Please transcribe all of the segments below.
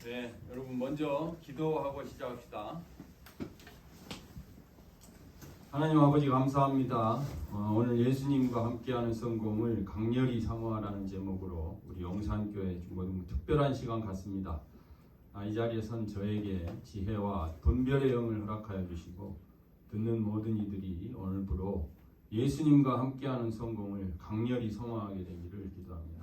네, 여러분 먼저 기도하고 시작합시다. 하나님 아버지 감사합니다. 오늘 예수님과 함께하는 성공을 강렬히 사모하라는 제목으로 우리 영산교회 모든 특별한 시간 갖습니다. 이 자리에 선 저에게 지혜와 분별의 영을 허락하여 주시고 듣는 모든 이들이 오늘부로 예수님과 함께하는 성공을 강렬히 사모하게 되기를 기도합니다.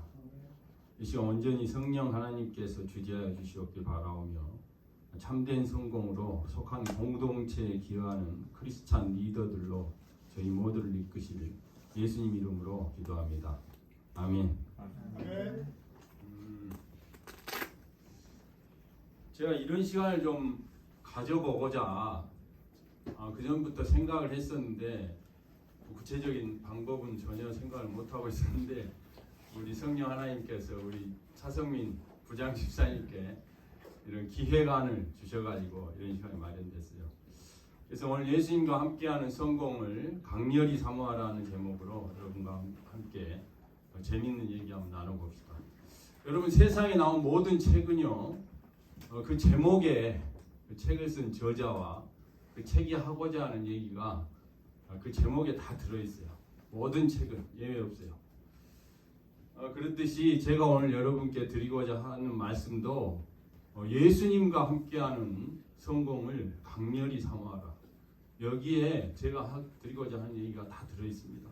이 시간 온전히 성령 하나님께서 주재하여 주시옵길 바라오며 참된 성공으로 속한 공동체에 기여하는 크리스찬 리더들로 저희 모두를 이끄시길 예수님 이름으로 기도합니다. 아멘. 제가 이런 시간을 좀 가져보고자 그전부터 생각을 했었는데 구체적인 방법은 전혀 생각을 못하고 있었는데 우리 성령 하나님께서 우리 차성민 부장 집사님께 이런 기획안을 주셔가지고 이런 시간이 마련됐어요. 그래서 오늘 예수님과 함께하는 성공을 강렬히 사모하라는 제목으로 여러분과 함께 재밌는 얘기 한번 나눠봅시다. 여러분 세상에 나온 모든 책은요 그 제목에 그 책을 쓴 저자와 그 책이 하고자 하는 얘기가 그 제목에 다 들어있어요. 모든 책은 예외 없어요. 그렇듯이 제가 오늘 여러분께 드리고자 하는 말씀도 예수님과 함께하는 성공을 강렬히 사모하라. 여기에 제가 드리고자 하는 얘기가 다 들어있습니다.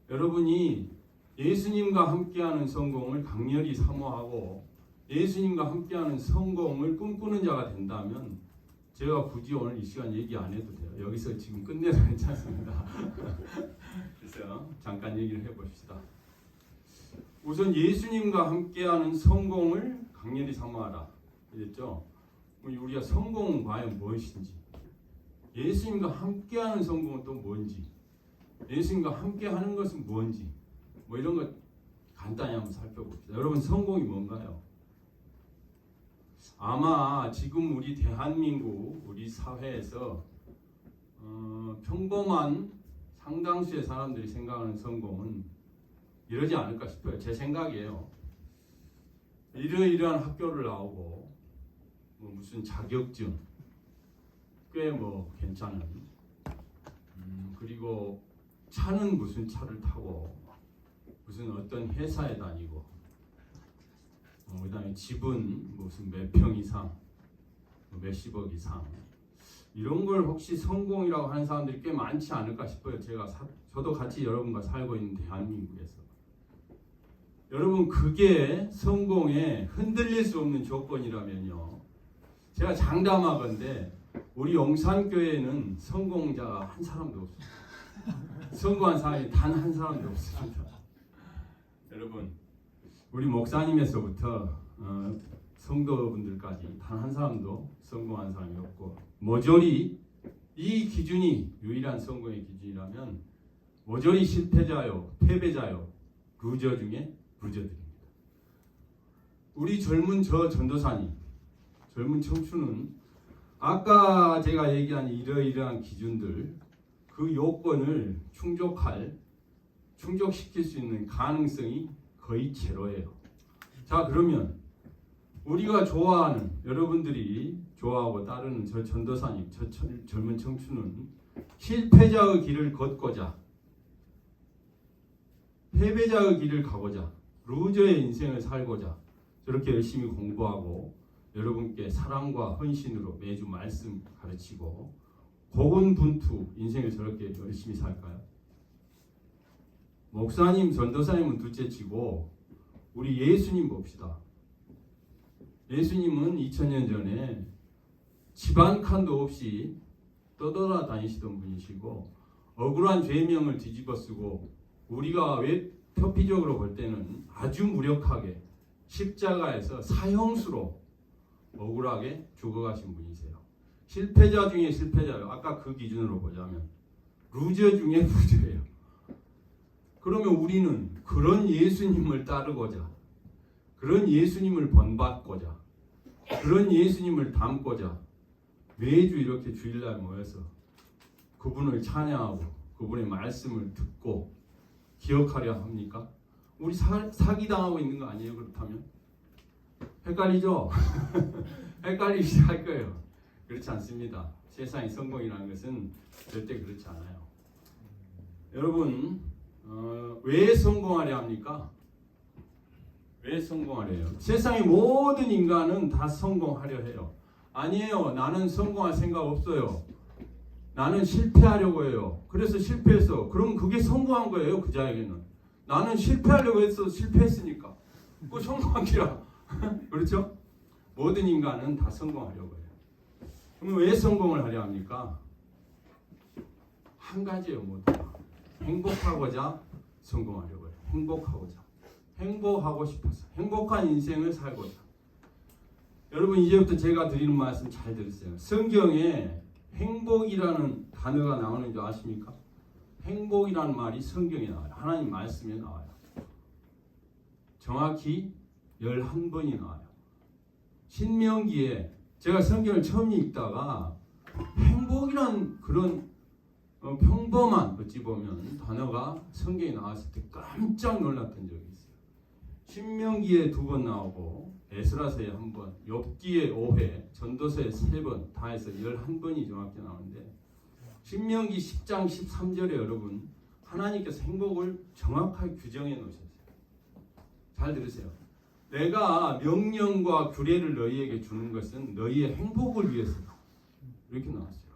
여러분이 예수님과 함께하는 성공을 강렬히 사모하고 예수님과 함께하는 성공을 꿈꾸는 자가 된다면 제가 굳이 오늘 이 시간 얘기 안 해도 돼요. 여기서 지금 끝내도 괜찮습니다. 그래서 잠깐 얘기를 해봅시다. 우선 예수님과 함께하는 성공을 강렬히 사모하라. 그랬죠? 우리가 성공은 과연 무엇인지, 예수님과 함께하는 성공은 또 뭔지, 예수님과 함께하는 것은 뭔지, 이런 것 간단히 한번 살펴봅시다. 여러분 성공이 뭔가요? 아마 지금 우리 대한민국 우리 사회에서 평범한 상당수의 사람들이 생각하는 성공은 이러지 않을까 싶어요. 제 생각이에요. 이러이러한 학교를 나오고 무슨 자격증 꽤 괜찮은 그리고 차는 무슨 차를 타고 무슨 어떤 회사에 다니고 그 다음에 집은 무슨 몇 평 이상 몇십억 이상 이런 걸 혹시 성공이라고 하는 사람들이 꽤 많지 않을까 싶어요. 저도 같이 여러분과 살고 있는 대한민국에서 여러분 그게 성공에 흔들릴 수 없는 조건이라면요, 제가 장담하건대 우리 영산교회에는 성공자가 한 사람도 없습니다. 성공한 사람이 단 한 사람도 없습니다. 여러분 우리 목사님에서부터 성도분들까지 단 한 사람도 성공한 사람이 없고, 모조리 이 기준이 유일한 성공의 기준이라면 모조리 실패자요, 패배자요, 루저 중에 루저들입니다. 우리 젊은 전도사님, 젊은 청춘은 아까 제가 얘기한 이러이러한 기준들, 그 요건을 충족시킬 수 있는 가능성이 거의 제로예요. 자, 그러면 우리가 좋아하는, 여러분들이 좋아하고 따르는 저 전도사님, 저 젊은 청춘은 실패자의 길을 걷고자, 패배자의 길을 가고자, 루저의 인생을 살고자 저렇게 열심히 공부하고 여러분께 사랑과 헌신으로 매주 말씀 가르치고 고군분투 인생을 저렇게 열심히 살까요? 목사님, 전도사님은 둘째치고 우리 예수님 봅시다. 예수님은 2000년 전에 집 한 칸도 없이 떠돌아다니시던 분이시고 억울한 죄명을 뒤집어 쓰고 우리가 표피적으로 볼 때는 아주 무력하게 십자가에서 사형수로 억울하게 죽어가신 분이세요. 실패자 중에 실패자요. 아까 그 기준으로 보자면 루저 중에 루저예요. 그러면 우리는 그런 예수님을 따르고자, 그런 예수님을 본받고자, 그런 예수님을 닮고자 매주 이렇게 주일날 모여서 그분을 찬양하고 그분의 말씀을 듣고 기억하려 합니까? 우리 사기당하고 있는 거 아니에요? 그렇다면 헷갈리죠? 헷갈리기 시작할 거예요. 그렇지 않습니다. 세상의 성공이라는 것은 절대 그렇지 않아요. 여러분, 왜 성공하려 합니까? 왜 성공하려요? 세상의 모든 인간은 다 성공하려 해요. 아니에요. 나는 성공할 생각 없어요. 나는 실패하려고 해요. 그래서 실패했어. 그럼 그게 성공한 거예요. 그 자에게는. 나는 실패하려고 해서 실패했으니까. 그거 성공한 기라. 그렇죠? 모든 인간은 다 성공하려고 해요. 그럼 왜 성공을 하려 합니까? 한 가지예요. 모두 다. 행복하고자 성공하려고 해요. 행복하고자. 행복하고 싶어서. 행복한 인생을 살고자. 여러분 이제부터 제가 드리는 말씀 잘 들으세요. 성경에 행복이라는 단어가 나오는 줄 아십니까? 행복이라는 말이 성경에 나와요. 하나님 말씀에 나와요. 정확히 11번이 나와요. 신명기에 제가 성경을 처음 읽다가 행복이란 그런 평범한 어찌 보면 단어가 성경에 나왔을 때 깜짝 놀랐던 적이 있어요. 신명기에 2번 나오고 에스라서에 1번, 욥기에 5회, 전도서에 3번, 다 해서 11번이 정확히 나오는데 신명기 10장 13절에 여러분 하나님께서 행복을 정확하게 규정해 놓으셨어요. 잘 들으세요. 내가 명령과 규례를 너희에게 주는 것은 너희의 행복을 위해서다. 이렇게 나왔어요.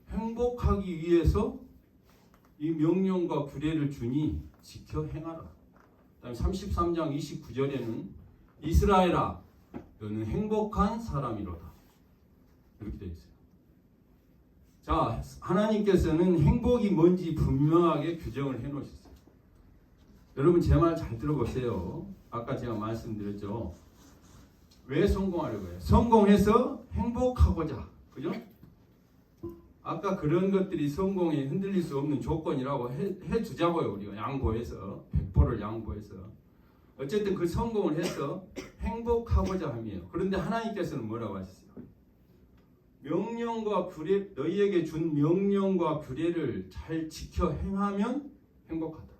행복하기 위해서 이 명령과 규례를 주니 지켜 행하라. 그다음에 33장 29절에는 이스라엘아 너는 행복한 사람이로다. 이렇게 되어 있어요. 자, 하나님께서는 행복이 뭔지 분명하게 규정을 해 놓으셨어요. 여러분 제 말 잘 들어보세요. 아까 제가 말씀드렸죠. 왜 성공하려고 해요? 성공해서 행복하고자. 그죠? 아까 그런 것들이 성공에 흔들릴 수 없는 조건이라고 해주자고요. 우리가 양보해서 100%를 양보해서 어쨌든 그 성공을 해서 행복하고자 함이에요. 그런데 하나님께서는 뭐라고 하셨어요? 명령과 규례, 너희에게 준 명령과 규례를 잘 지켜 행하면 행복하다.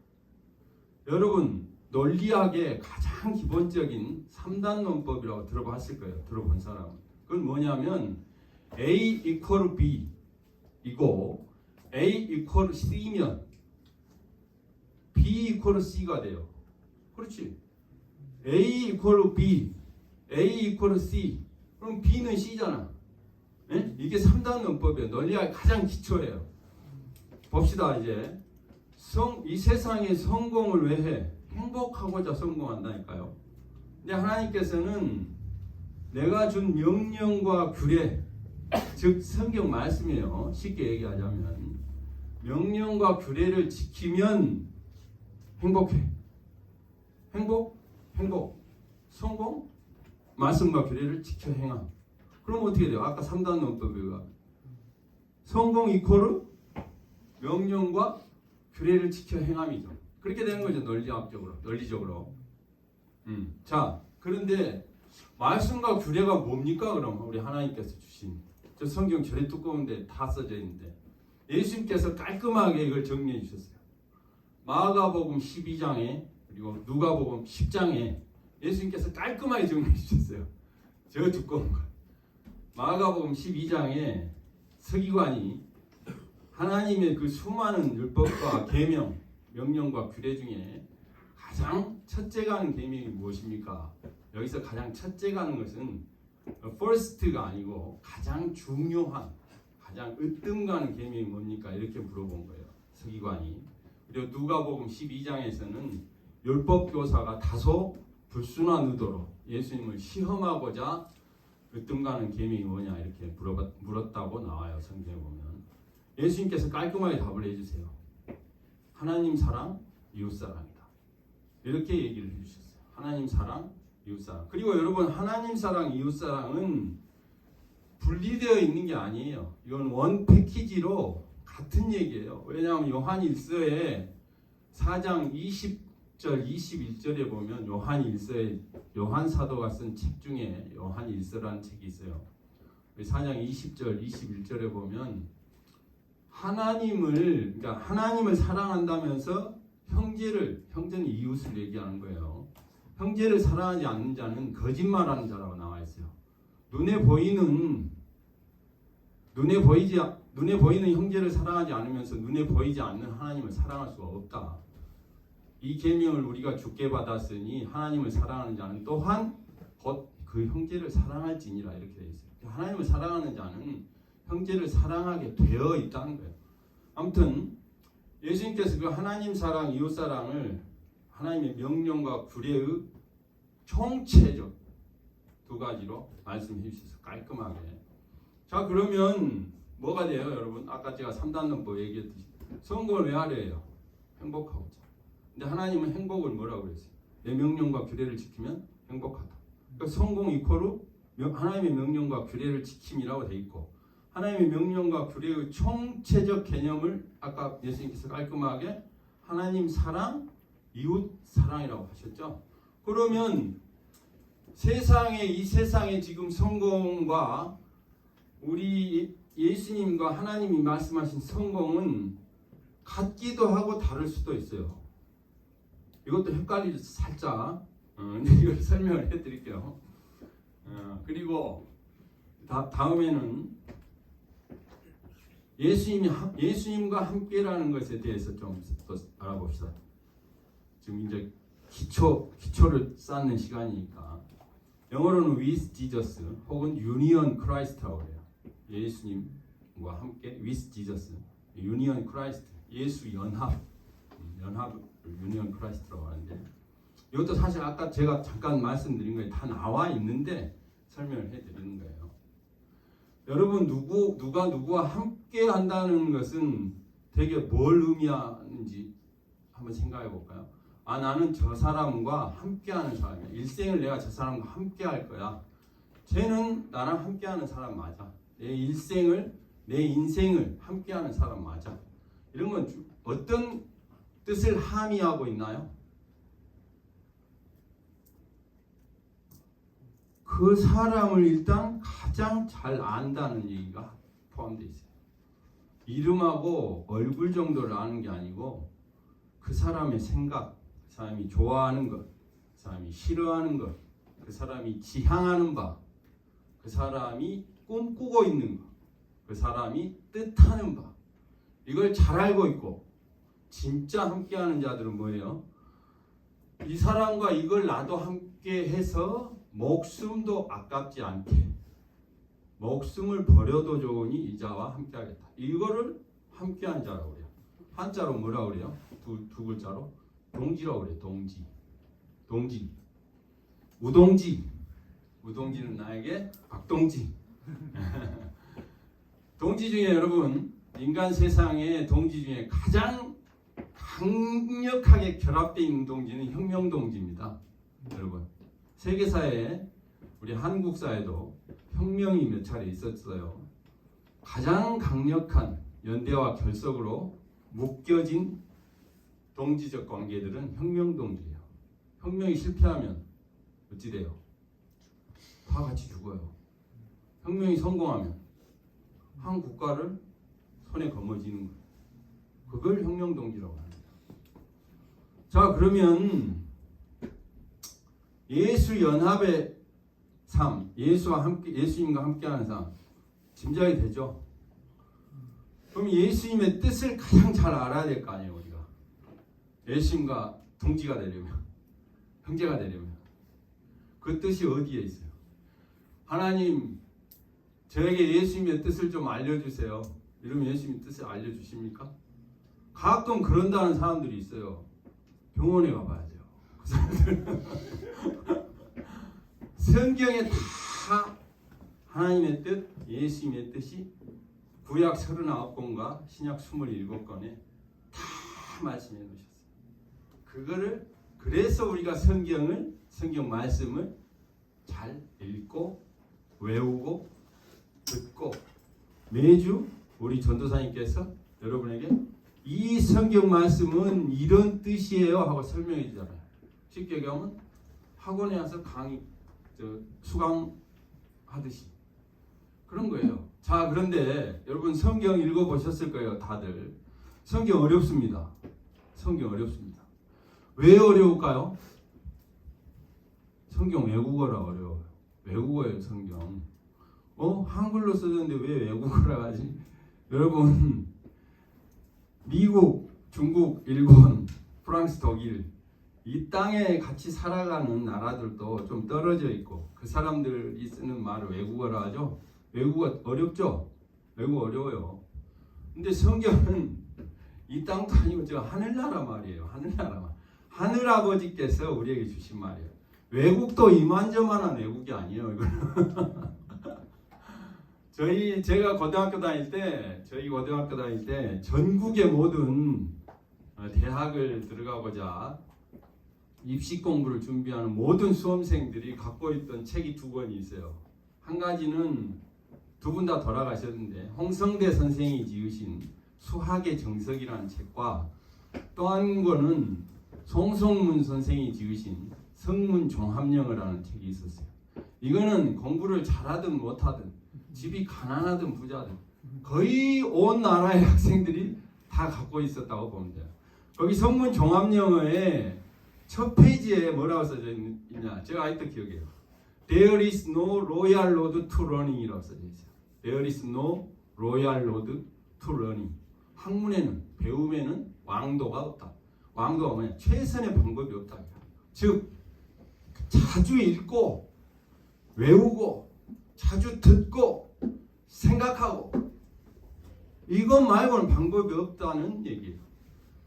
여러분 논리학의 가장 기본적인 3단 논법이라고 들어봤을 거예요. 들어본 사람은. 그건 뭐냐면 A equal B 이고 A equal C면 B equal C가 돼요. 그렇지. A equal B, A equal C. 그럼 B는 C잖아. 네? 이게 3단 논법이에요. 논리학의 가장 기초예요. 봅시다 이제. 이 세상의 성공을 왜 해? 행복하고자 성공한다니까요. 근데 하나님께서는 내가 준 명령과 규례, 즉 성경 말씀이에요. 쉽게 얘기하자면 명령과 규례를 지키면 행복해. 행복, 성공, 말씀과 규례를 지켜 행함. 그럼 어떻게 돼요? 아까 3단 논법이가 성공 이코르 명령과 규례를 지켜 행함이죠. 그렇게 되는 거죠. 논리적으로. 자, 그런데 말씀과 규례가 뭡니까? 그럼 우리 하나님께서 주신 저 성경 저리 두꺼운데 다 써져 있는데 예수님께서 깔끔하게 이걸 정리해 주셨어요. 마가복음 12장에 그리고 누가복음 10장에 예수님께서 깔끔하게 정리해 주셨어요. 저 두꺼운 거. 마가복음 12장에 서기관이 하나님의 그 수많은 율법과 계명, 명령과 규례 중에 가장 첫째가 하는 계명이 무엇입니까? 여기서 가장 첫째가 하는 것은 first가 아니고 가장 중요한, 가장 으뜸가는 계명이 뭡니까? 이렇게 물어본 거예요. 서기관이. 그리고 누가복음 12장에서는 율법교사가 다소 불순한 의도로 예수님을 시험하고자 으뜸가는 계명이 뭐냐 이렇게 물었다고 나와요. 성경에 보면. 예수님께서 깔끔하게 답을 해주세요. 하나님 사랑, 이웃 사랑이다. 이렇게 얘기를 해주셨어요. 하나님 사랑, 이웃 사랑. 그리고 여러분 하나님 사랑, 이웃 사랑은 분리되어 있는 게 아니에요. 이건 원 패키지로 같은 얘기예요. 왜냐하면 요한 1서에 4장 20절, 21절에 보면 요한 1서에 요한 사도가 쓴 책 중에 요한 1서라는 책이 있어요. 4장 20절, 21절에 보면 하나님을 사랑한다면서 형제는 이웃을 얘기하는 거예요. 형제를 사랑하지 않는 자는 거짓말하는 자라고 나와 있어요. 눈에 보이는 형제를 사랑하지 않으면서 눈에 보이지 않는 하나님을 사랑할 수가 없다. 이 계명을 우리가 주께 받았으니 하나님을 사랑하는 자는 또한 곧 그 형제를 사랑할지니라 이렇게 되어 있어요. 하나님을 사랑하는 자는 형제를 사랑하게 되어 있다는 거예요. 아무튼 예수님께서 그 하나님 사랑, 이웃 사랑을 하나님의 명령과 규례의 총체적 두 가지로 말씀해 주셔서 깔끔하게. 자, 그러면 뭐가 돼요, 여러분? 아까 제가 3단론법 얘기했듯이 성공을 왜 하려요? 행복하고자. 근데 하나님은 행복을 뭐라고 그랬어요? 내 명령과 규례를 지키면 행복하다. 그러니까 성공 이코르 하나님의 명령과 규례를 지킴이라고 돼 있고, 하나님의 명령과 규례의 총체적 개념을 아까 예수님께서 깔끔하게 하나님 사랑, 이웃 사랑이라고 하셨죠. 그러면 이 세상의 지금 성공과 우리 예수님과 하나님이 말씀하신 성공은 같기도 하고 다를 수도 있어요. 이것도 헷갈리죠, 살짝. 이걸 설명을 해드릴게요. 그리고 다음에는 예수님과 함께라는 것에 대해서 좀 더 알아봅시다. 지금 이제 기초를 쌓는 시간이니까. 영어로는 with Jesus 혹은 union Christ라고 해요. 예수님과 함께 with Jesus, union Christ, 예수 연합 union Christ라고 하는데, 이것도 사실 아까 제가 잠깐 말씀드린 거에 다 나와 있는데 설명을 해드리는 거예요. 여러분, 누가 누구와 함께 한다는 것은 되게 뭘 의미하는지 한번 생각해 볼까요? 나는 저 사람과 함께하는 사람이야. 일생을 내가 저 사람과 함께할 거야. 쟤는 나랑 함께하는 사람 맞아. 내 인생을 함께하는 사람 맞아. 이런 건 어떤 뜻을 함의하고 있나요? 그 사람을 일단 가장 잘 안다는 얘기가 포함되어 있어요. 이름하고 얼굴 정도를 아는 게 아니고 그 사람의 생각, 그 사람이 좋아하는 것, 그 사람이 싫어하는 것, 그 사람이 지향하는 바, 그 사람이 꿈꾸고 있는 것, 그 사람이 뜻하는 바, 이걸 잘 알고 있고, 진짜 함께하는 자들은 뭐예요? 이 사람과 이걸 나도 함께 해서 목숨도 아깝지 않게, 목숨을 버려도 좋으니 이 자와 함께하겠다. 이거를 함께한 자라고 그래요. 한자로 뭐라고 그래요? 두 글자로 동지라고 그래요. 동지. 우동지는 나에게 박동지. 동지 중에 여러분, 인간 세상의 동지 중에 가장 강력하게 결합되어 있는 동지는 혁명동지입니다. 여러분, 세계사에, 우리 한국사에도 혁명이 몇 차례 있었어요. 가장 강력한 연대와 결속으로 묶여진 동지적 관계들은 혁명동지예요. 혁명이 실패하면 어찌 돼요? 다 같이 죽어요. 혁명이 성공하면 한 국가를 손에 거머쥐는 거예요. 그걸 혁명동지라고 합니다. 자, 그러면 예수 연합의 삶, 예수님과 함께하는 삶, 짐작이 되죠? 그럼 예수님의 뜻을 가장 잘 알아야 될 거 아니에요, 우리가. 예수님과 동지가 되려면, 형제가 되려면. 그 뜻이 어디에 있어요? 하나님, 저에게 예수님의 뜻을 좀 알려주세요. 이러면 예수님의 뜻을 알려주십니까? 가끔 그런다는 사람들이 있어요. 병원에 가봐야 돼요. 그 사람들. 성경에 다 하나님의 뜻, 예수님의 뜻이 구약 39권과 신약 27권에 다 말씀해 놓으셨어요. 그래서 우리가 성경 말씀을 잘 읽고 외우고 듣고, 매주 우리 전도사님께서 여러분에게 이 성경 말씀은 이런 뜻이에요 하고 설명해 주잖아요. 쉽게 얘기하면 학원에 와서 수강하듯이 그런 거예요. 자, 그런데 여러분 성경 읽어보셨을 거예요, 다들. 성경 어렵습니다. 성경 어렵습니다. 왜 어려울까요? 성경 외국어라 어려워요. 외국어예요 성경. 한글로 써졌는데 왜 외국어라 하지? 여러분 미국, 중국, 일본, 프랑스, 독일 이 땅에 같이 살아가는 나라들도 좀 떨어져 있고 그 사람들이 쓰는 말을 외국어라 하죠. 외국어 어렵죠? 외국어 어려워요. 근데 성경은 이 땅도 아니고 저 하늘나라 말이에요. 하늘나라 말. 하늘아버지께서 우리에게 주신 말이에요. 외국도 이만저만한 외국이 아니에요. 이거는. 제가 고등학교 다닐 때 전국의 모든 대학을 들어가고자 입시 공부를 준비하는 모든 수험생들이 갖고 있던 책이 두 권이 있어요. 한 가지는 두 분 다 돌아가셨는데 홍성대 선생이 지으신 수학의 정석이라는 책과 또 한 권은 송성문 선생이 지으신 성문종합영어라는 책이 있었어요. 이거는 공부를 잘하든 못하든 집이 가난하든 부자든 거의 온 나라의 학생들이 다 갖고 있었다고 보면 돼요. 거기 성문종합영어의 첫 페이지에 뭐라고 써져 있냐? 제가 아직도 기억해요. There is no royal road to learning이라고 써져 있어요. There is no royal road to learning. 학문에는 배움에는 왕도가 없다. 왕도가 뭐냐? 최선의 방법이 없다. 즉 자주 읽고 외우고 자주 듣고 생각하고 이것 말고는 방법이 없다는 얘기예요.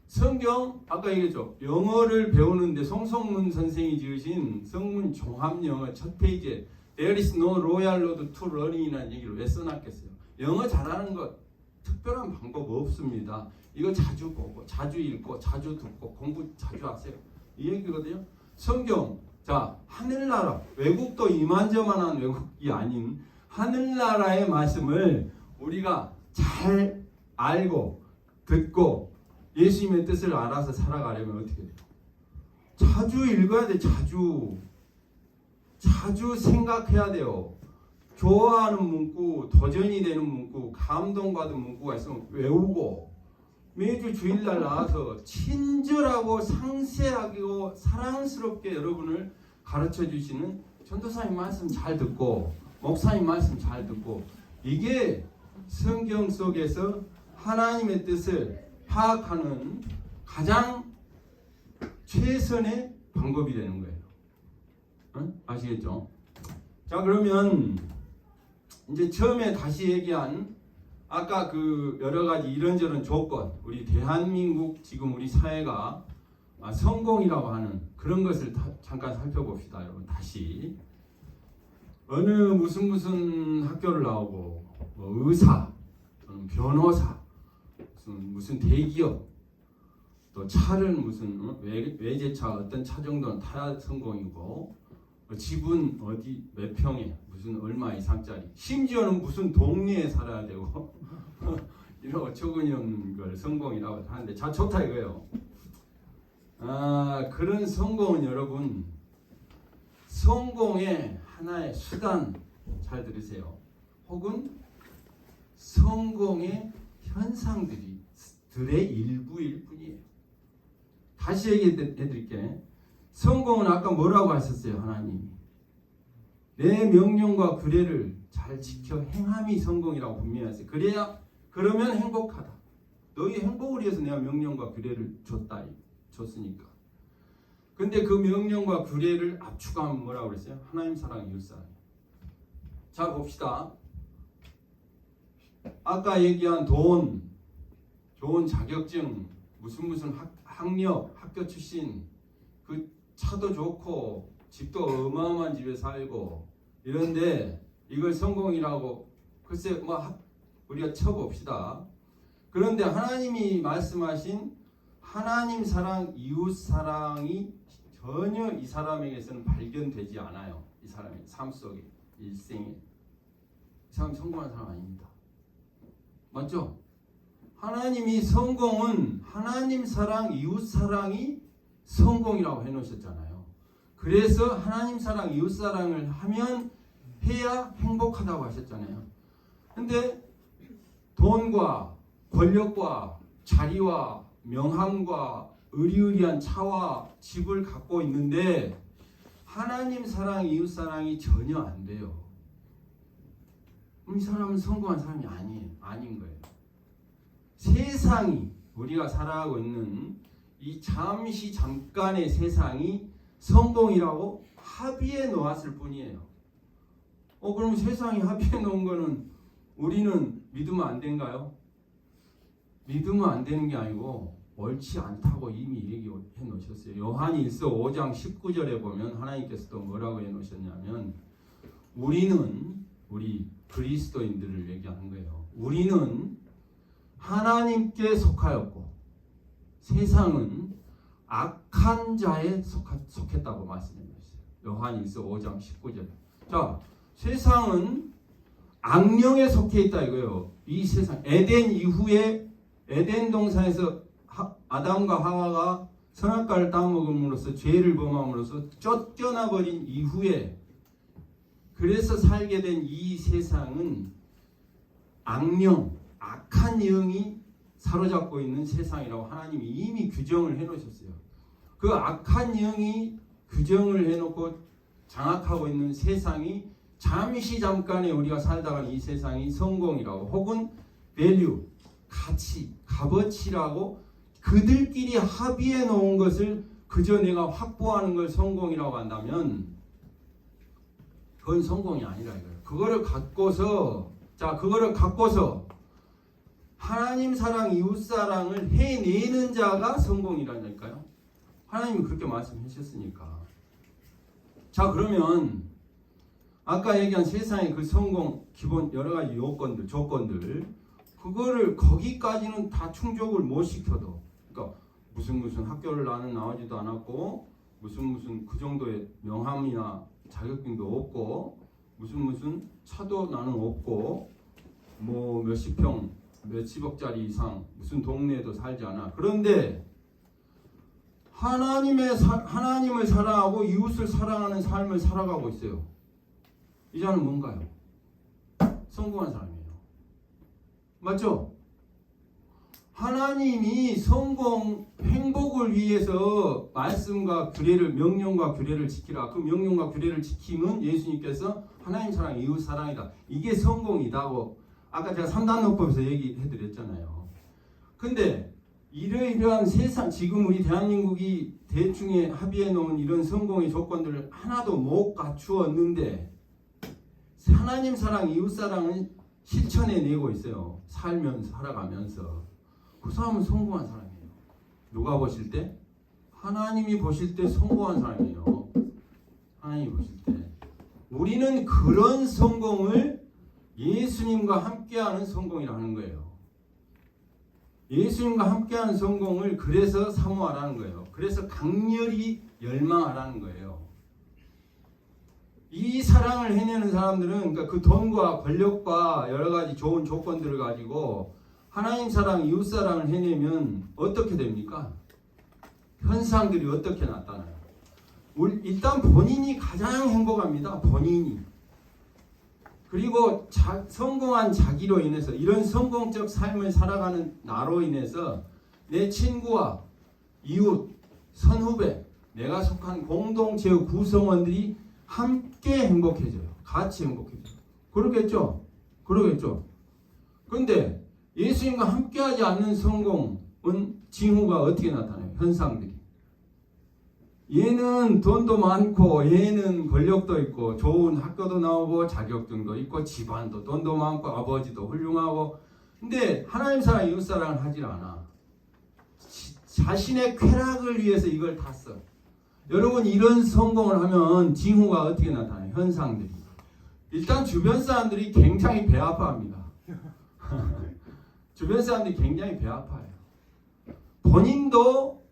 성경 아까 얘기했죠. 영어를 배우는데 송성문 선생이 지으신 성문 종합영어 첫 페이지에 There is no royal road to learning이라는 얘기를 왜 써놨겠어요? 영어 잘하는 것 특별한 방법 없습니다. 이거 자주 보고 자주 읽고 자주 듣고 공부 자주 하세요. 이 얘기거든요. 성경 자 하늘나라 외국도 이만저만한 외국이 아닌 하늘나라의 말씀을 우리가 잘 알고 듣고 예수님의 뜻을 알아서 살아가려면 어떻게 돼요? 자주 읽어야 돼. 자주 생각해야 돼요. 좋아하는 문구, 도전이 되는 문구, 감동받은 문구가 있으면 외우고 매주 주일날 나와서 친절하고 상세하고 사랑스럽게 여러분을 가르쳐 주시는 전도사님 말씀 잘 듣고 목사님 말씀 잘 듣고 이게 성경 속에서 하나님의 뜻을 파악하는 가장 최선의 방법이 되는 거예요. 아시겠죠? 자 그러면 이제 처음에 다시 얘기한 아까 그 여러 가지 이런저런 조건 우리 대한민국 지금 우리 사회가 성공이라고 하는 그런 것을 잠깐 살펴봅시다. 여러분 다시 어느 무슨 학교를 나오고 의사, 변호사, 무슨 대기업 또 차는 무슨 외제차 어떤 차 정도는 타야 성공이고 집은 어디 몇 평에 무슨 얼마 이상짜리 심지어는 무슨 동네에 살아야 되고 이런 어처구니 없는 걸 성공이라고 하는데 자 좋다 이거예요. 그런 성공은 여러분 성공의 하나의 수단 잘 들으세요. 혹은 성공의 현상들의 일부일 뿐이에요. 다시 얘기해 드릴게. 성공은 아까 뭐라고 하셨어요? 하나님이 내 명령과 규례를 잘 지켜 행함이 성공이라고 분명히 하세요. 그러면 행복하다. 너희 행복을 위해서 내가 명령과 규례를 줬으니까. 근데 그 명령과 규례를 압축하면 뭐라고 그랬어요? 하나님 사랑, 이웃 사랑. 자 봅시다. 아까 얘기한 돈, 좋은 자격증, 무슨 학력, 학교 출신, 그 차도 좋고 집도 어마어마한 집에 살고 이런데 이걸 성공이라고 글쎄 우리가 쳐봅시다. 그런데 하나님이 말씀하신 하나님 사랑, 이웃 사랑이 전혀 이 사람에게서는 발견되지 않아요. 이 사람의 삶 속에, 일생에. 이 사람 성공한 사람 아닙니다. 맞죠? 하나님이 성공은 하나님 사랑, 이웃 사랑이 성공이라고 해놓으셨잖아요. 그래서 하나님 사랑, 이웃 사랑을 해야 행복하다고 하셨잖아요. 근데 돈과 권력과 자리와 명함과 의리의리한 차와 집을 갖고 있는데 하나님 사랑, 이웃 사랑이 전혀 안 돼요. 이 사람은 성공한 사람이 아닌 거예요. 세상이, 우리가 살아가고 있는 이 잠깐의 세상이 성공이라고 합의해 놓았을 뿐이에요. 그럼 세상이 합의해 놓은 거는 우리는 믿으면 안 된가요? 믿으면 안 되는 게 아니고 옳지 않다고 이미 얘기해 놓으셨어요. 요한일서 5장 19절에 보면 하나님께서도 뭐라고 해 놓으셨냐면 우리 그리스도인들을 얘기하는 거예요. 우리는 하나님께 속하였고 세상은 악한 자에 속했다고 말씀해주셨어요. 요한일서 5장 19절. 자, 세상은 악령에 속해 있다 이거예요. 이 세상 에덴 이후에 에덴 동산에서 아담과 하와가 선악과를 따먹음으로써 죄를 범함으로써 쫓겨나버린 이후에 그래서 살게 된 이 세상은 악령, 악한 영이 사로잡고 있는 세상이라고 하나님이 이미 규정을 해놓으셨어요. 그 악한 영이 규정을 해놓고 장악하고 있는 세상이 잠깐에 우리가 살다가는 이 세상이 성공이라고 혹은 밸류, 가치, 값어치라고 그들끼리 합의해 놓은 것을 그저 내가 확보하는 걸 성공이라고 한다면 그건 성공이 아니라 이거예요. 그거를 갖고서 하나님 사랑, 이웃 사랑을 해내는 자가 성공이라니까요. 하나님이 그렇게 말씀하셨으니까. 자, 그러면 아까 얘기한 세상의 그 성공 기본 여러 가지 요건들, 조건들 그거를 거기까지는 다 충족을 못 시켜도 그러니까 무슨 학교를 나는 나오지도 않았고 무슨 그 정도의 명함이나 자격증도 없고 무슨 차도 나는 없고 뭐 몇십 평 몇십억짜리 이상 무슨 동네에도 살지 않아. 그런데 하나님을 사랑하고 이웃을 사랑하는 삶을 살아가고 있어요. 이 자는 뭔가요? 성공한 사람이에요. 맞죠? 하나님이 행복을 위해서 말씀과 규례를, 명령과 규례를 지키라. 그 명령과 규례를 지킴은 예수님께서 하나님 사랑, 이웃 사랑이다. 이게 성공이다고 아까 제가 3단노법에서 얘기해 드렸잖아요. 근데 이러한 세상, 지금 우리 대한민국이 대충에 합의해 놓은 이런 성공의 조건들을 하나도 못 갖추었는데 하나님 사랑, 이웃 사랑은 실천해 내고 있어요. 살아가면서. 그 사람은 성공한 사람이에요. 누가 보실 때? 하나님이 보실 때 성공한 사람이에요. 하나님이 보실 때. 우리는 그런 성공을 예수님과 함께하는 성공이라는 거예요. 예수님과 함께하는 성공을 그래서 사모하라는 거예요. 그래서 강렬히 열망하라는 거예요. 이 사랑을 해내는 사람들은 그러니까 그 돈과 권력과 여러 가지 좋은 조건들을 가지고 하나님 사랑, 이웃 사랑을 해내면 어떻게 됩니까? 현상들이 어떻게 나타나요? 일단 본인이 가장 행복합니다. 본인이. 그리고 성공한 자기로 인해서 이런 성공적 삶을 살아가는 나로 인해서 내 친구와 이웃, 선후배, 내가 속한 공동체의 구성원들이 함께 행복해져요. 같이 행복해져요. 그러겠죠? 그런데 예수님과 함께하지 않는 성공은 징후가 어떻게 나타나요? 현상들이. 얘는 돈도 많고 얘는 권력도 있고 좋은 학교도 나오고 자격증도 있고 집안도 돈도 많고 아버지도 훌륭하고 근데 하나님 사랑, 이웃 사랑을 하질 않아. 자신의 쾌락을 위해서 이걸 다 써. 여러분 이런 성공을 하면 징후가 어떻게 나타나요? 현상들이. 일단 주변 사람들이 굉장히 배 아파합니다. 주변 사람들이 굉장히 배 아파요. 본인도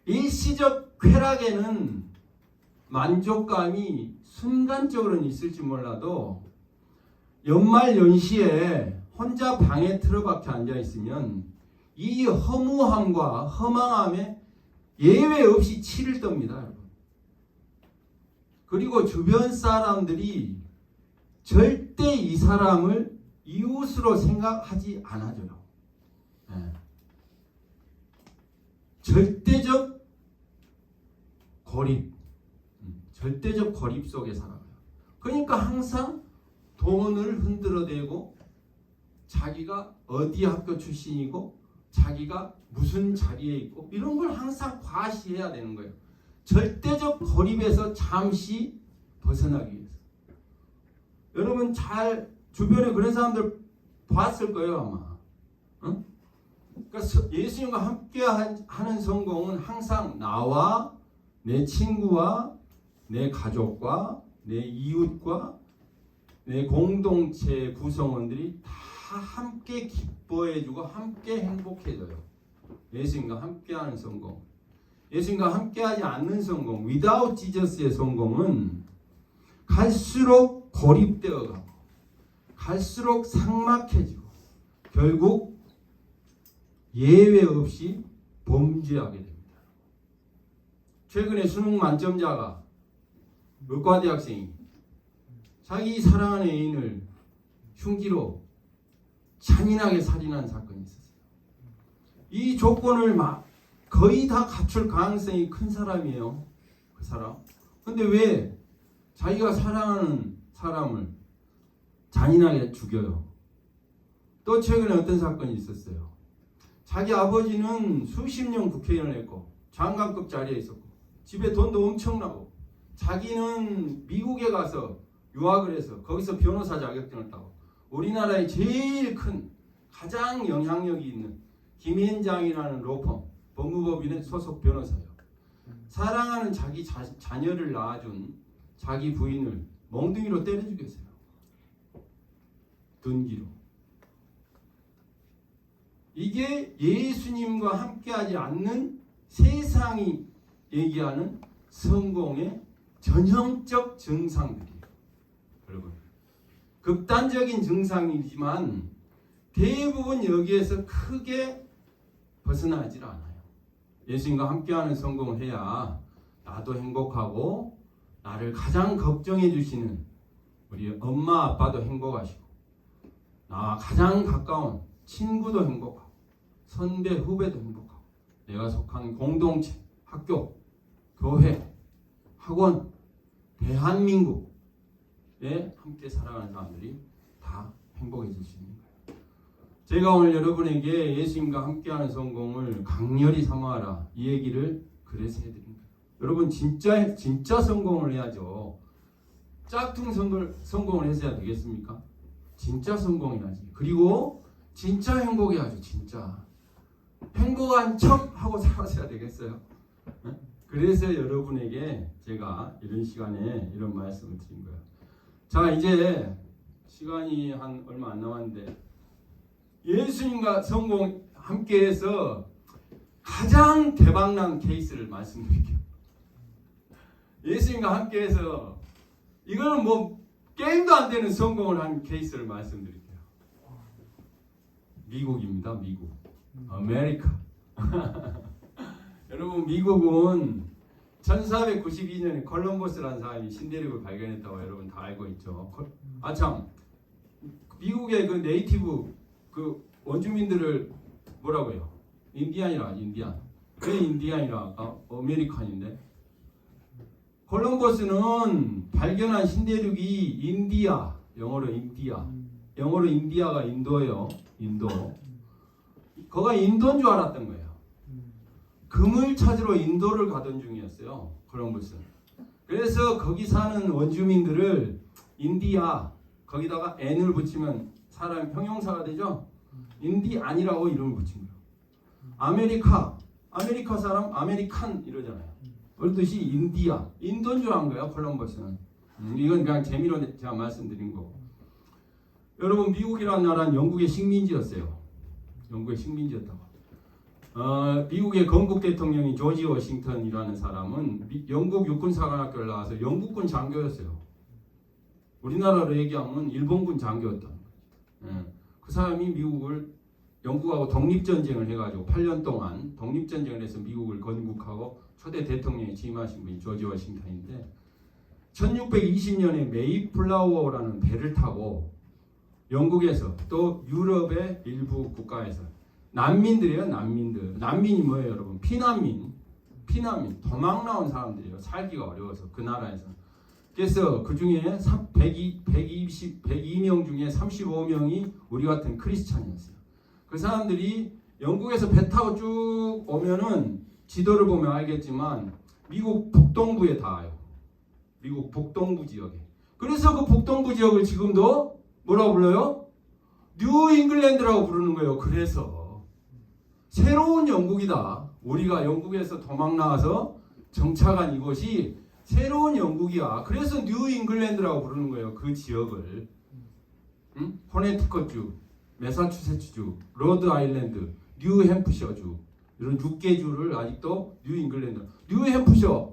일시적 쾌락에는 만족감이 순간적으로는 있을지 몰라도 연말 연시에 혼자 방에 틀어박혀 앉아 있으면 이 허무함과 허망함에 예외 없이 치를 떱니다, 여러분. 그리고 주변 사람들이 절대 이 사람을 이웃으로 생각하지 않아줘요. 네. 절대적 고립, 절대적 고립 속에 살아가요. 그러니까 항상 돈을 흔들어대고 자기가 어디 학교 출신이고 자기가 무슨 자리에 있고 이런 걸 항상 과시해야 되는 거예요. 절대적 고립에서 잠시 벗어나기 위해서. 여러분 잘 주변에 그런 사람들 봤을 거예요 아마. 응? 그러니까 예수님과 함께 하는 성공은 항상 나와 내 친구와 내 가족과 내 이웃과 내 공동체 구성원들이 다 함께 기뻐해주고 함께 행복해져요. 예수님과 함께하는 성공. 예수님과 함께하지 않는 성공, without Jesus의 성공은 갈수록 고립되어가고 갈수록 삭막해지고 결국 예외 없이 범죄하게 됩니다. 최근에 수능 만점자가 의과대학생이 자기 사랑하는 애인을 흉기로 잔인하게 살인한 사건이 있었어요. 이 조건을 거의 다 갖출 가능성이 큰 사람이에요. 그 사람. 근데 왜 자기가 사랑하는 사람을 잔인하게 죽여요? 또 최근에 어떤 사건이 있었어요. 자기 아버지는 수십 년 국회의원을 했고 장관급 자리에 있었고 집에 돈도 엄청나고 자기는 미국에 가서 유학을 해서 거기서 변호사 자격증을 따고 우리나라의 제일 큰 가장 영향력이 있는 김현장이라는 로펌 법무법인의 소속 변호사예요. 사랑하는 자기 자녀를 낳아준 자기 부인을 몽둥이로 때려 죽였어요. 둔기로. 이게 예수님과 함께하지 않는 세상이 얘기하는 성공의 전형적 증상들이에요. 여러분, 극단적인 증상이지만 대부분 여기에서 크게 벗어나질 않아요. 예수님과 함께하는 성공을 해야 나도 행복하고 나를 가장 걱정해 주시는 우리 엄마 아빠도 행복하시고 나와 가장 가까운 친구도 행복하고 선배 후배도 행복하고 내가 속한 공동체, 학교, 교회, 학원, 대한민국에 함께 살아가는 사람들이 다 행복해질 수 있는 거예요. 제가 오늘 여러분에게 예수님과 함께하는 성공을 강렬히 삼아라 이 얘기를 그래서 해드린 거예요. 여러분 진짜 성공을 해야죠. 짝퉁 성공을 해서야 되겠습니까? 진짜 성공해야지. 그리고 진짜 행복해야죠. 진짜 행복한 척 하고 살아서야 되겠어요. 그래서 여러분에게 제가 이런 시간에 이런 말씀을 드린 거예요. 자, 이제 시간이 한 얼마 안 남았는데 예수님과 성공 함께해서 가장 대박난 케이스를 말씀드릴게요. 예수님과 함께해서 이거는 뭐 게임도 안 되는 성공을 한 케이스를 말씀드릴게요. 미국입니다. 미국. 아메리카. 여러분 미국은 1492년에 콜럼버스라는 사람이 신대륙을 발견했다고 여러분 다 알고 있죠. 아참 미국의 그 네이티브 그 원주민들을 뭐라고요? 인디안이라 인디안. 왜 인디안이라? 아메리칸인데. 콜럼버스는 발견한 신대륙이 인디아, 영어로 인디아가 인도예요. 인도. 거가 인도인 줄 알았던 거예요. 금을 찾으러 인도를 가던 중이었어요. 콜럼버스는. 그래서 거기 사는 원주민들을 인디아, 거기다가 N을 붙이면 사람 형용사가 되죠. 인디안이라고 이름을 붙인 거예요. 아메리카 사람 아메리칸 이러잖아요. 그렇듯이 인디아, 인도인 줄 안 거예요. 콜럼버스는. 이건 그냥 재미로 제가 말씀드린 거고. 여러분 미국이라는 나라는 영국의 식민지였어요. 영국의 식민지였다고. 미국의 건국 대통령이 조지 워싱턴이라는 사람은 영국 육군사관학교를 나와서 영국군 장교였어요. 우리나라로 얘기하면 일본군 장교였다. 그 사람이 영국하고 독립전쟁을 해가지고 8년 동안 독립전쟁을 해서 미국을 건국하고 초대 대통령에 취임하신 분이 조지 워싱턴인데 1620년에 메이플라워라는 배를 타고 영국에서 또 유럽의 일부 국가에서 난민들이에요. 난민이 뭐예요 여러분? 피난민 피난민, 도망 나온 사람들이에요. 살기가 어려워서 그 나라에서. 그래서 그 중에 102명 중에 35명이 우리 같은 크리스찬이었어요. 그 사람들이 영국에서 배 타고 쭉 오면은 지도를 보면 알겠지만 미국 북동부에 닿아요. 미국 북동부 지역에. 그래서 그 북동부 지역을 지금도 뭐라고 불러요? 뉴 잉글랜드라고 부르는 거예요. 그래서 새로운 영국이다. 우리가 영국에서 도망 나와서 정착한 이곳이 새로운 영국이야. 그래서 뉴 잉글랜드라고 부르는 거예요. 그 지역을. 코네티컷주, 매사추세츠주, 로드 아일랜드, 뉴 햄프셔주 이런 6개 주를 아직도 뉴 잉글랜드. 뉴 햄프셔.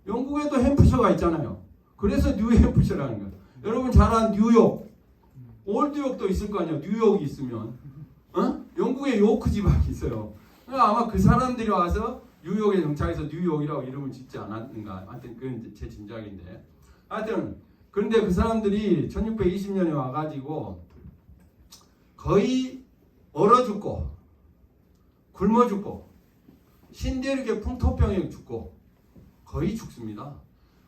영국에도 햄프셔가 있잖아요. 그래서 뉴 햄프셔라는 거예요. 여러분 잘 아는 뉴욕. 올드욕도 있을 거 아니에요. 뉴욕이 있으면. 영국에 요크 지방이 있어요. 아마 그 사람들이 와서 뉴욕에 정착해서 뉴욕이라고 이름을 짓지 않았는가. 하여튼 그건 제 짐작인데. 하여튼 그런데 그 사람들이 1620년에 와가지고 거의 얼어 죽고 굶어 죽고 신대륙의 풍토병에 죽고 거의 죽습니다.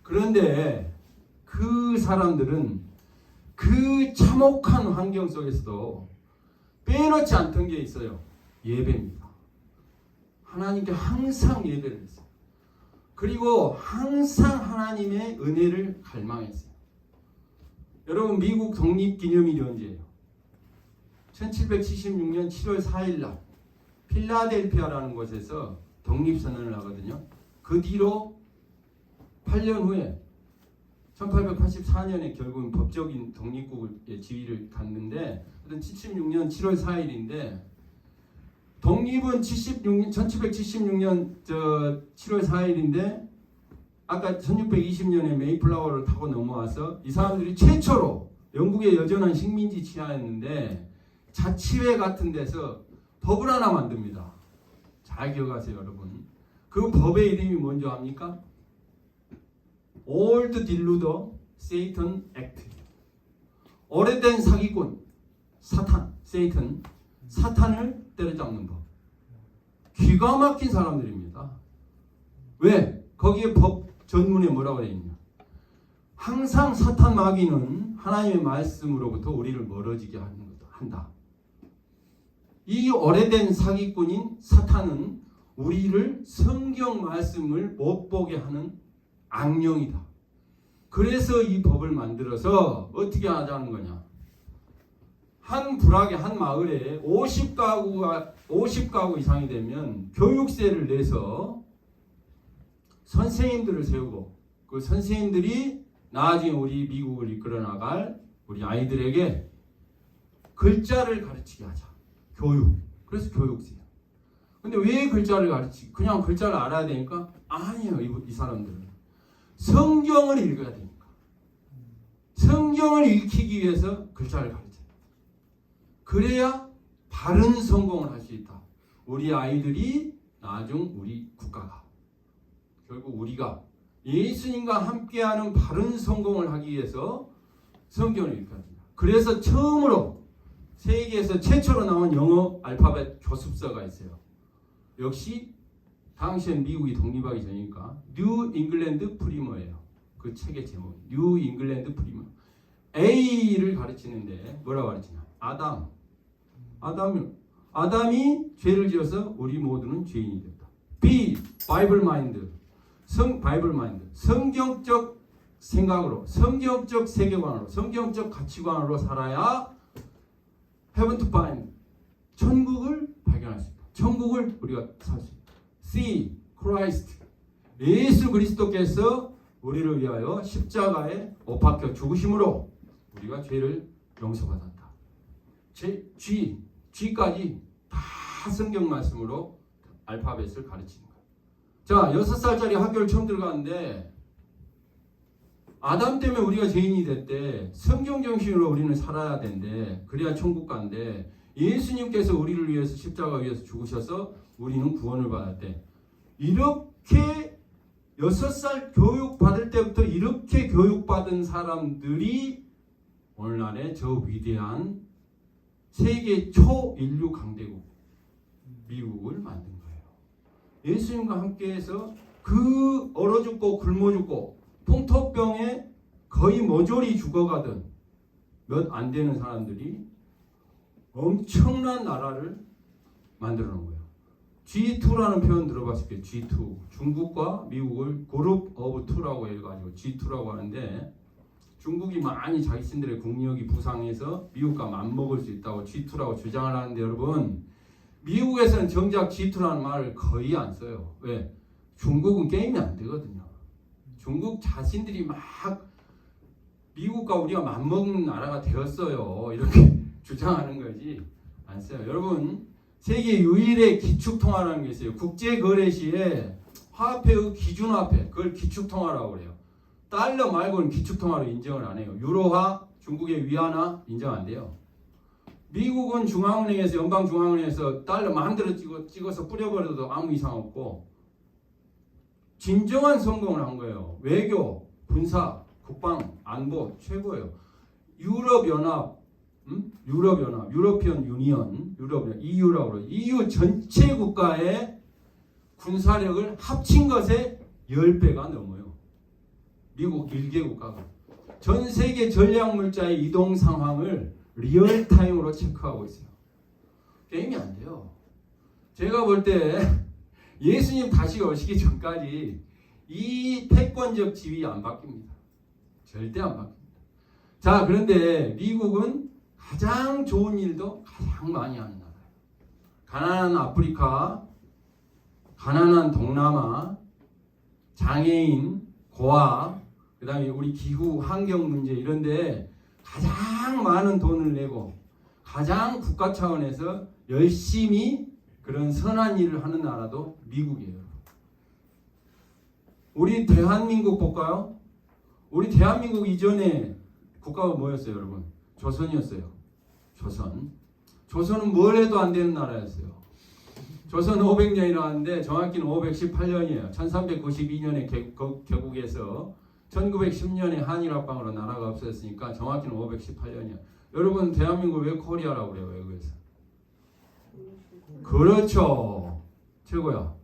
그런데 그 사람들은 그 참혹한 환경 속에서도 빼놓지 않던 게 있어요. 예배입니다. 하나님께 항상 예배를 했어요. 그리고 항상 하나님의 은혜를 갈망했어요. 여러분 미국 독립기념일이 언제예요? 1776년 7월 4일 날 필라델피아라는 곳에서 독립선언을 하거든요. 그 뒤로 8년 후에 1884년에 결국은 법적인 독립국의 지위를 갖는데 76년 7월 4일인데 독립은 1776년 7월 4일인데 아까 1620년에 메이플라워를 타고 넘어와서 이 사람들이 최초로 영국의 여전한 식민지 치하였는데 자치회 같은 데서 법을 하나 만듭니다. 잘 기억하세요, 여러분. 그 법의 이름이 뭔지 압니까? Old Deluder Satan Act. 오래된 사기꾼, 사탄, 세이튼, 사탄을 때려잡는 법. 기가 막힌 사람들입니다. 왜? 거기에 법 전문에 뭐라고 되어 있냐? 항상 사탄 마귀는 하나님의 말씀으로부터 우리를 멀어지게 한다. 이 오래된 사기꾼인 사탄은 우리를 성경 말씀을 못 보게 하는 악령이다. 그래서 이 법을 만들어서 어떻게 하자는 거냐? 한 부락의 한 마을에 50가구 이상이 되면 교육세를 내서 선생님들을 세우고 그 선생님들이 나중에 우리 미국을 이끌어 나갈 우리 아이들에게 글자를 가르치게 하자. 교육. 그래서 교육세야. 근데 왜 글자를 가르치지? 그냥 글자를 알아야 되니까? 아니에요. 이 사람들은. 성경을 읽어야 되니까. 성경을 읽히기 위해서 글자를 가르쳐요. 그래야 바른 성공을 할 수 있다. 우리 아이들이 나중 우리 국가가 결국 우리가 예수님과 함께하는 바른 성공을 하기 위해서 성경을 읽어야 된다. 그래서 처음으로 세계에서 최초로 나온 영어 알파벳 교습서가 있어요. 역시 당시엔 미국이 독립하기 전이니까 뉴 잉글랜드 프리머예요. 그 책의 제목이 뉴 잉글랜드 프리머. A를 가르치는데 뭐라고 가르치냐? 아담이 죄를 지어서 우리 모두는 죄인이 됐다. B. 바이블 마인드. 성경적 생각으로, 성경적 세계관으로, 성경적 가치관으로 살아야 heaven to find. 천국을 발견할 수 있다. 천국을 우리가 살 수 있다. C. Christ. 예수 그리스도께서 우리를 위하여 십자가에 못 박혀 죽으심으로 우리가 죄를 용서받았다. G까지 다 성경 말씀으로 알파벳을 가르치는 거예요. 자, 6살짜리 학교를 처음 들어가는데 아담 때문에 우리가 죄인이 됐대. 성경 정신으로 우리는 살아야 된대. 그래야 천국 간대. 예수님께서 우리를 위해서 십자가 위에서 죽으셔서 우리는 구원을 받았대. 이렇게 6살 교육 받을 때부터 이렇게 교육받은 사람들이 오늘날의 저 위대한 세계 초인류 강대국 미국을 만든 거예요. 예수님과 함께해서 그 얼어 죽고 굶어 죽고 풍토병에 거의 모조리 죽어가던 몇 안 되는 사람들이 엄청난 나라를 만들어 놓은 거예요. G2라는 표현 들어봤을 거예요. G2. 중국과 미국을 그룹 오브 투라고 해가지고 G2라고 하는데, 중국이 많이 자신들의 국력이 부상해서 미국과 맞먹을 수 있다고 G2라고 주장을 하는데, 여러분 미국에서는 정작 G2라는 말을 거의 안 써요. 왜? 중국은 게임이 안 되거든요. 중국 자신들이 막 미국과 우리가 맞먹는 나라가 되었어요, 이렇게 주장하는 거지 안 써요. 여러분, 세계 유일의 기축통화라는 게 있어요. 국제거래시에 화폐의 기준화폐, 그걸 기축통화라고 그래요. 달러 말고는 기축통화로 인정을 안 해요. 유로화, 중국의 위안화 인정 안 돼요. 미국은 중앙은행에서, 연방중앙은행에서 달러 마음대로 찍어서 뿌려버려도 아무 이상 없고, 진정한 성공을 한 거예요. 외교, 군사, 국방, 안보 최고예요. 유럽연합, 유러피언 유니언, EU라고 그래요. EU 전체 국가의 군사력을 합친 것에 10배가 넘어요. 미국 1개 국가가. 전 세계 전략물자의 이동 상황을 리얼타임으로 체크하고 있어요. 게임이 안 돼요. 제가 볼 때 예수님 다시 오시기 전까지 이 패권적 지위 안 바뀝니다. 절대 안 바뀝니다. 자, 그런데 미국은 가장 좋은 일도 가장 많이 하는 나라예요. 가난한 아프리카, 가난한 동남아, 장애인, 고아, 그 다음에 우리 기후, 환경 문제 이런데 가장 많은 돈을 내고 가장 국가 차원에서 열심히 그런 선한 일을 하는 나라도 미국이에요. 우리 대한민국 볼까요? 우리 대한민국 이전에 국가가 뭐였어요, 여러분? 조선이었어요. 조선은 뭘 해도 안 되는 나라였어요. 조선 500년이라고 하는데 정확히는 518년이에요. 1392년에 개국해서 1910년에 한일합방으로 나라가 없어졌으니까 정확히는 518년이에요. 여러분, 대한민국 왜 코리아라고 그래요, 외국에서? 그렇죠. 최고야.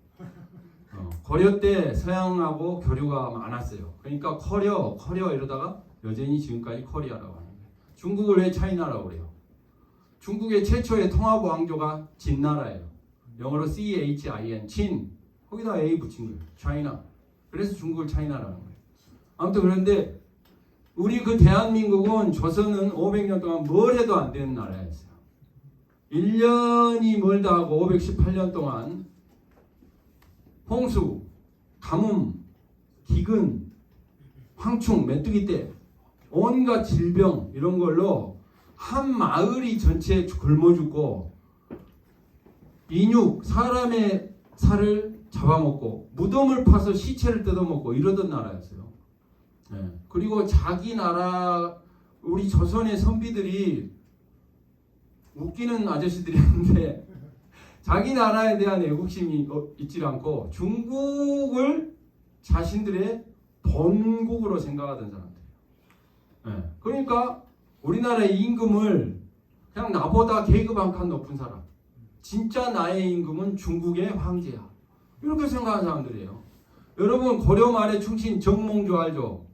고려 때 서양하고 교류가 많았어요. 그러니까 커려 이러다가 여전히 지금까지 코리아라고 하는 거예요. 중국을 왜 차이나라고 그래요? 중국의 최초의 통합 왕조가 진나라예요. 영어로 CHIN, 친. 거기다 A 붙인 거예요. 차이나. 그래서 중국을 차이나라는 거예요. 아무튼 그런데 우리 그 대한민국은, 조선은 500년 동안 뭘 해도 안 되는 나라였어요. 1년이 멀다 하고 518년 동안 홍수, 가뭄, 기근, 황충, 메뚜기떼, 온갖 질병 이런 걸로 한 마을이 전체 굶어 죽고, 인육, 사람의 살을 잡아먹고 무덤을 파서 시체를 뜯어먹고 이러던 나라였어요. 네. 그리고 자기 나라, 우리 조선의 선비들이 웃기는 아저씨들이었는데 자기 나라에 대한 애국심이 있지 않고 중국을 자신들의 본국으로 생각하던 사람들이에요. 네. 그러니까 우리나라의 임금을 그냥 나보다 계급 한 칸 높은 사람, 진짜 나의 임금은 중국의 황제야, 이렇게 생각하는 사람들이에요. 여러분, 고려 말의 충신 정몽주 알죠?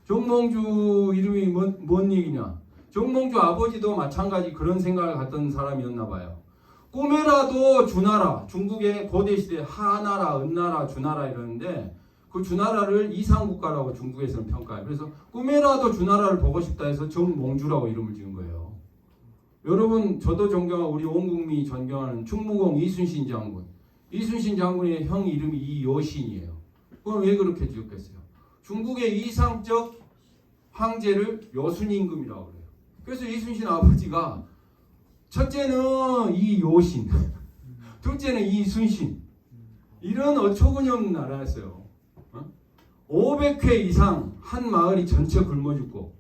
정몽주 이름이 뭔 얘기냐? 정몽주 아버지도 마찬가지 그런 생각을 갖던 사람이었나 봐요. 꿈에라도 주나라, 중국의 고대시대 하나라, 은나라, 주나라 이러는데 그 주나라를 이상국가라고 중국에서는 평가해요. 그래서 꿈에라도 주나라를 보고 싶다 해서 정몽주라고 이름을 지은 거예요. 여러분, 저도 존경하고 우리 온 국민이 존경하는 충무공 이순신 장군. 이순신 장군의 형 이름이 이여신이에요. 그건 왜 그렇게 지었겠어요? 중국의 이상적 황제를 여순임금이라고 그래요. 그래서 이순신 아버지가 첫째는 이여신, 둘째는 이순신, 이런 어처구니 없는 나라였어요. 500회 이상 한 마을이 전체 굶어 죽고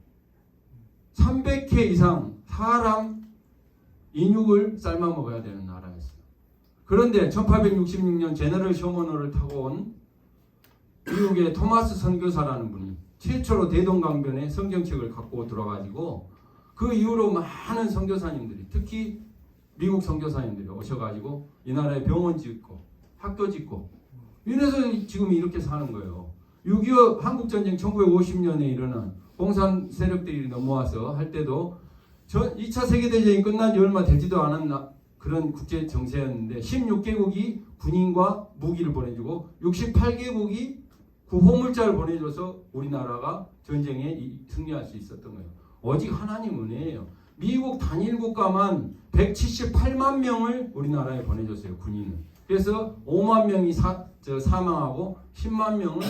300회 이상 사람 인육을 삶아 먹어야 되는 나라였어요. 그런데 1866년 제너럴 셔먼호를 타고 온 미국의 토마스 선교사라는 분이 최초로 대동강변에 성경책을 갖고 들어가지고 그 이후로 많은 선교사님들이, 특히 미국 선교사님들이 오셔가지고 이 나라에 병원 짓고 학교 짓고 이래서 지금 이렇게 사는 거예요. 6.25 한국전쟁 1950년에 일어난 공산 세력들이 넘어와서 할 때도 2차 세계대전이 끝난 지 얼마 되지도 않은 그런 국제 정세였는데 16개국이 군인과 무기를 보내주고 68개국이 구호물자를 보내줘서 우리나라가 전쟁에 승리할 수 있었던 거예요. 오직 하나님 은혜예요. 미국 단일 국가만 178만 명을 우리나라에 보내줬어요. 군인을. 그래서 5만 명이 사망하고 10만 명은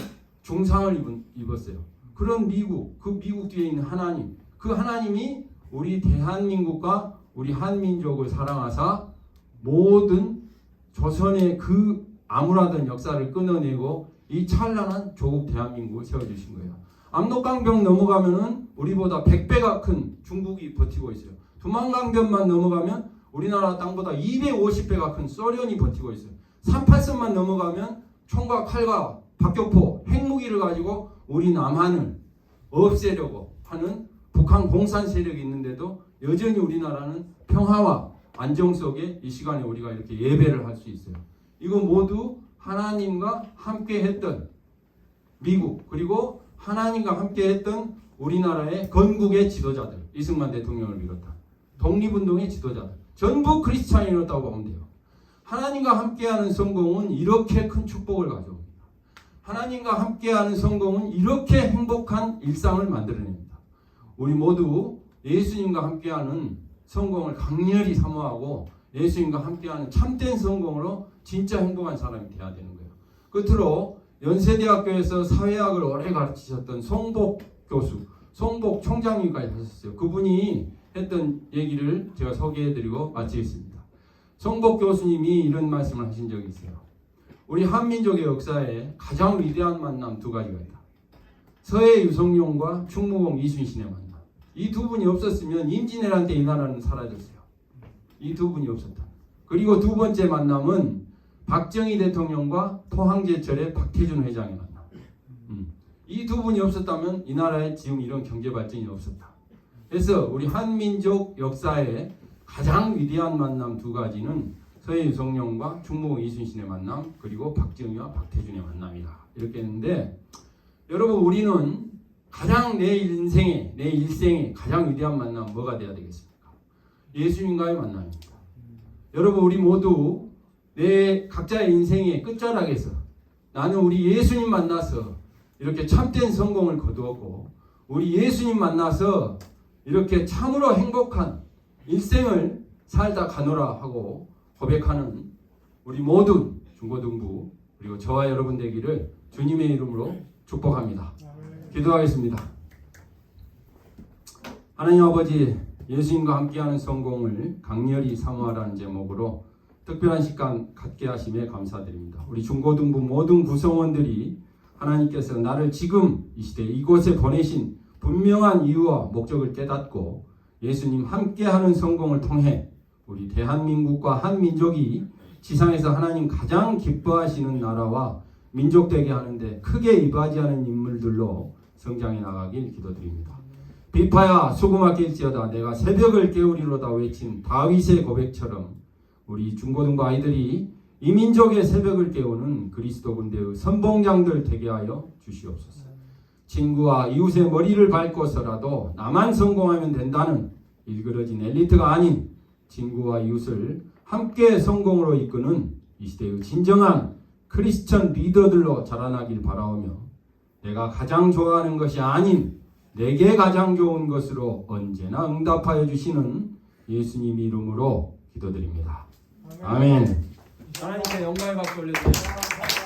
중상을 입었어요. 그런 미국, 그 미국 뒤에 있는 하나님, 그 하나님이 우리 대한민국과 우리 한민족을 사랑하사 모든 조선의 그 암울하던 역사를 끊어내고 이 찬란한 조국 대한민국을 세워주신 거예요. 압록강병 넘어가면은 우리보다 100배가 큰 중국이 버티고 있어요. 두만강변만 넘어가면 우리나라 땅보다 250배가 큰 소련이 버티고 있어요. 38선만 넘어가면 총과 칼과 박격포, 핵무기를 가지고 우리 남한을 없애려고 하는 북한 공산 세력이 있는데도 여전히 우리나라는 평화와 안정 속에 이 시간에 우리가 이렇게 예배를 할 수 있어요. 이거 모두 하나님과 함께 했던 미국, 그리고 하나님과 함께 했던 우리나라의 건국의 지도자들, 이승만 대통령을 비롯한 독립운동의 지도자들, 전부 크리스찬이었다고 보면 돼요. 하나님과 함께하는 성공은 이렇게 큰 축복을 가져옵니다. 하나님과 함께하는 성공은 이렇게 행복한 일상을 만들어냅니다. 우리 모두 예수님과 함께하는 성공을 강렬히 사모하고 예수님과 함께하는 참된 성공으로 진짜 행복한 사람이 되어야 되는 거예요. 끝으로 연세대학교에서 사회학을 오래 가르치셨던 송복 교수, 송복 총장님까지 하셨어요. 그분이 했던 얘기를 제가 소개해드리고 마치겠습니다. 송복 교수님이 이런 말씀을 하신 적이 있어요. 우리 한민족의 역사에 가장 위대한 만남 두 가지가 있다. 서해 유성룡과 충무공 이순신의 만남. 이 두 분이 없었으면 임진왜란 때 이 나라는 사라졌어요. 이 두 분이 없었다. 그리고 두 번째 만남은 박정희 대통령과 포항제철의 박태준 회장의 만남. 이 두 분이 없었다면 이 나라에 지금 이런 경제 발전이 없었다. 그래서 우리 한민족 역사의 가장 위대한 만남 두 가지는 서해 유성룡과 충무공 이순신의 만남, 그리고 박정희와 박태준의 만남이다. 이렇게 했는데, 여러분, 우리는 가장 내 일생에 가장 위대한 만남 뭐가 돼야 되겠습니까? 예수님과의 만남입니다. 여러분, 우리 모두 내 각자의 인생의 끝자락에서 나는 우리 예수님 만나서 이렇게 참된 성공을 거두었고, 우리 예수님 만나서 이렇게 참으로 행복한 일생을 살다 가노라 하고 고백하는 우리 모든 중고등부, 그리고 저와 여러분 되기를 주님의 이름으로 축복합니다. 기도하겠습니다. 하나님 아버지, 예수님과 함께하는 성공을 강렬히 사모하라는 제목으로 특별한 시간 갖게 하심에 감사드립니다. 우리 중고등부 모든 구성원들이 하나님께서 나를 지금 이 시대 이곳에 보내신 분명한 이유와 목적을 깨닫고 예수님 함께하는 성공을 통해 우리 대한민국과 한민족이 지상에서 하나님 가장 기뻐하시는 나라와 민족 되게 하는데 크게 이바지하는 인물들로 성장해 나가길 기도드립니다. 비파야 수고마 낄지어다 내가 새벽을 깨우리로다 외친 다윗의 고백처럼 우리 중고등부 아이들이 이 민족의 새벽을 깨우는 그리스도 군대의 선봉장들 되게 하여 주시옵소서. 친구와 이웃의 머리를 밟고서라도 나만 성공하면 된다는 일그러진 엘리트가 아닌 친구와 이웃을 함께 성공으로 이끄는 이 시대의 진정한 크리스천 리더들로 자라나길 바라오며 내가 가장 좋아하는 것이 아닌 내게 가장 좋은 것으로 언제나 응답하여 주시는 예수님 이름으로 기도드립니다. 아멘. 하나님께 영광을 받고 올려드립니다.